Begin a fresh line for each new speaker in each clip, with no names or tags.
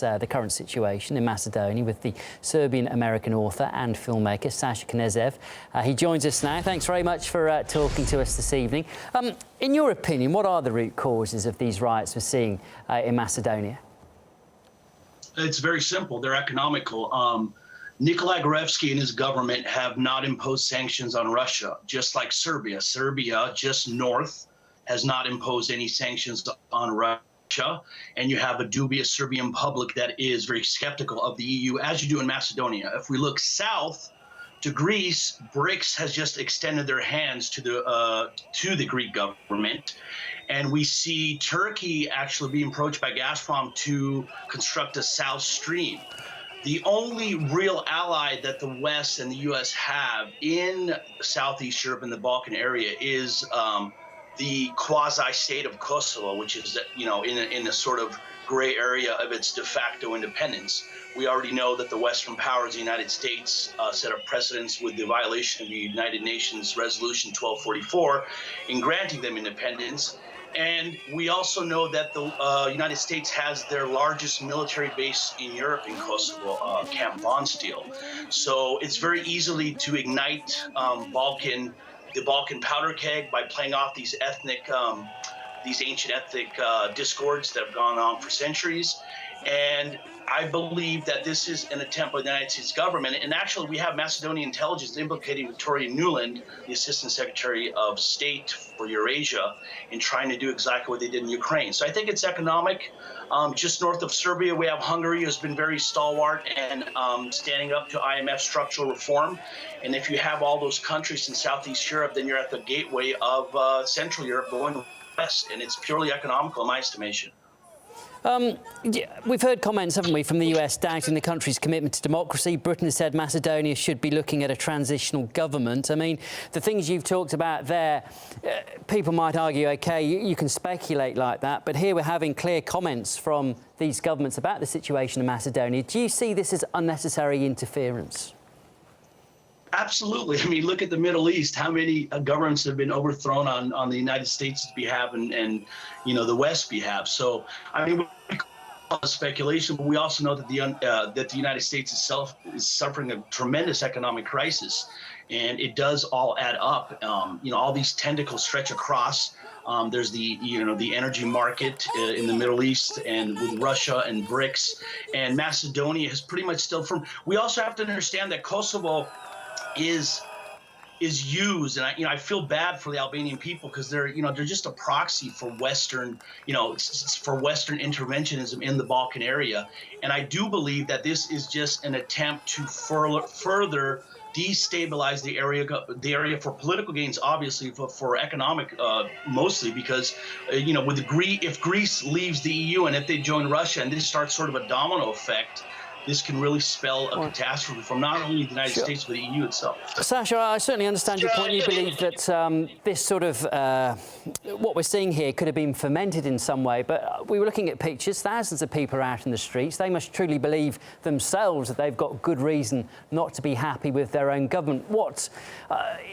the current situation in Macedonia with the Serbian-American author and filmmaker Sasha Knezev. He joins us now. Thanks very much for talking to us this evening. In your opinion, what are the root causes of these riots we're seeing in Macedonia?
It's very simple. They're economical. Nikolai Gruevski and his government have not imposed sanctions on Russia, just like Serbia. Serbia, just north, has not imposed any sanctions on Russia. And you have a dubious Serbian public that is very skeptical of the EU, as you do in Macedonia. If we look south to Greece, BRICS has just extended their hands to the Greek government. And we see Turkey actually being approached by Gazprom to construct a South Stream. The only real ally that the West and the U.S. have in Southeast Europe and the Balkan area is the quasi-state of Kosovo, which is, in a sort of gray area of its de facto independence. We already know that the Western powers, the United States, set up precedents with the violation of the United Nations Resolution 1244 in granting them independence. And we also know that the United States has their largest military base in Europe in Kosovo, Camp Bondsteel. So it's very easily to ignite the Balkan powder keg by playing off these ancient ethnic discords that have gone on for centuries. And I believe that this is an attempt by the United States government. And actually, we have Macedonian intelligence implicating Victoria Nuland, the Assistant Secretary of State for Eurasia, in trying to do exactly what they did in Ukraine. So I think it's economic. Just north of Serbia, we have Hungary, who's been very stalwart and standing up to IMF structural reform. And if you have all those countries in Southeast Europe, then you're at the gateway of Central Europe going west. And it's purely economical, in my estimation.
We've heard comments, haven't we, from the US doubting the country's commitment to democracy. Britain has said Macedonia should be looking at a transitional government. I mean, the things you've talked about there, people might argue, OK, you can speculate like that, but here we're having clear comments from these governments about the situation in Macedonia. Do you see this as unnecessary interference?
Absolutely. I mean, look at the Middle East. How many governments have been overthrown on the United States' behalf and the West's behalf? So, I mean, we call it speculation, but we also know that the United States itself is suffering a tremendous economic crisis, and it does all add up. All these tentacles stretch across. There's the energy market in the Middle East and with Russia and BRICS, and Macedonia is pretty much still firm. We also have to understand that Kosovo is used, and I feel bad for the Albanian people because they're just a proxy for Western interventionism in the Balkan area, and I do believe that this is just an attempt to further destabilize the area for political gains, obviously for economic, mostly because if Greece leaves the EU and if they join Russia and this starts sort of a domino effect, this can really spell a catastrophe from not only the United States, but the EU itself.
Sasha, I certainly understand your point. You believe that this sort of, what we're seeing here could have been fomented in some way, but we were looking at pictures, thousands of people are out in the streets. They must truly believe themselves that they've got good reason not to be happy with their own government.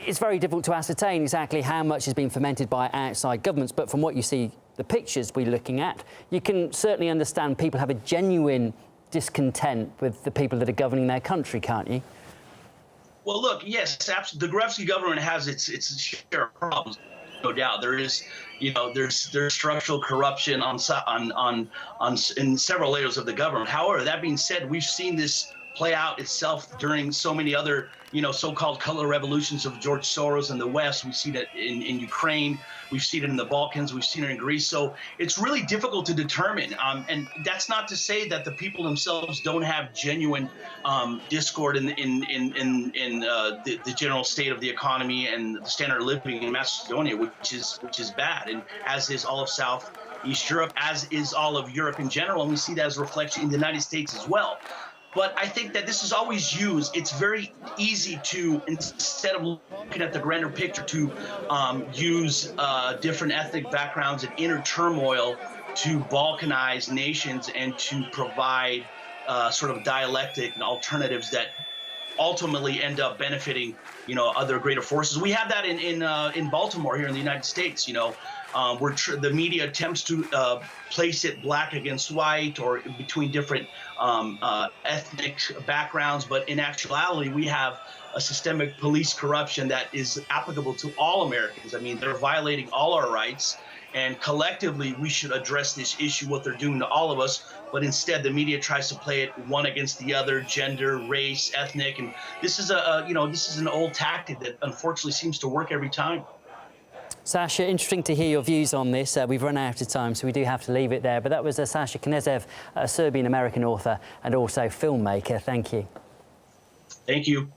It's very difficult to ascertain exactly how much has been fomented by outside governments, but from what you see, the pictures we're looking at, you can certainly understand people have a genuine discontent with the people that are governing their country, can't you?
Well, look, yes, absolutely. The Gruevski government has its share of problems, no doubt. There is, there's structural corruption in several layers of the government. However, that being said, we've seen this play out itself during so many other, so-called color revolutions of George Soros in the West. We've seen it in Ukraine. We've seen it in the Balkans. We've seen it in Greece. So it's really difficult to determine. And that's not to say that the people themselves don't have genuine discord in the general state of the economy and the standard of living in Macedonia, which is bad, and as is all of Southeast Europe, as is all of Europe in general. And we see that as a reflection in the United States as well. But I think that this is always used. It's very easy to, instead of looking at the grander picture, to use different ethnic backgrounds and inner turmoil to balkanize nations and to provide sort of dialectic and alternatives that ultimately end up benefiting, other greater forces. We have that in Baltimore here in the United States. The media attempts to place it black against white or between different ethnic backgrounds, but in actuality, we have a systemic police corruption that is applicable to all Americans. I mean, they're violating all our rights, and collectively, we should address this issue, what they're doing to all of us. But instead, the media tries to play it one against the other, gender, race, ethnic, and this is this is an old tactic that unfortunately seems to work every time.
Sasha, interesting to hear your views on this. We've run out of time, so we do have to leave it there. But that was Sasha Knezev, a Serbian-American author and also filmmaker. Thank you.
Thank you.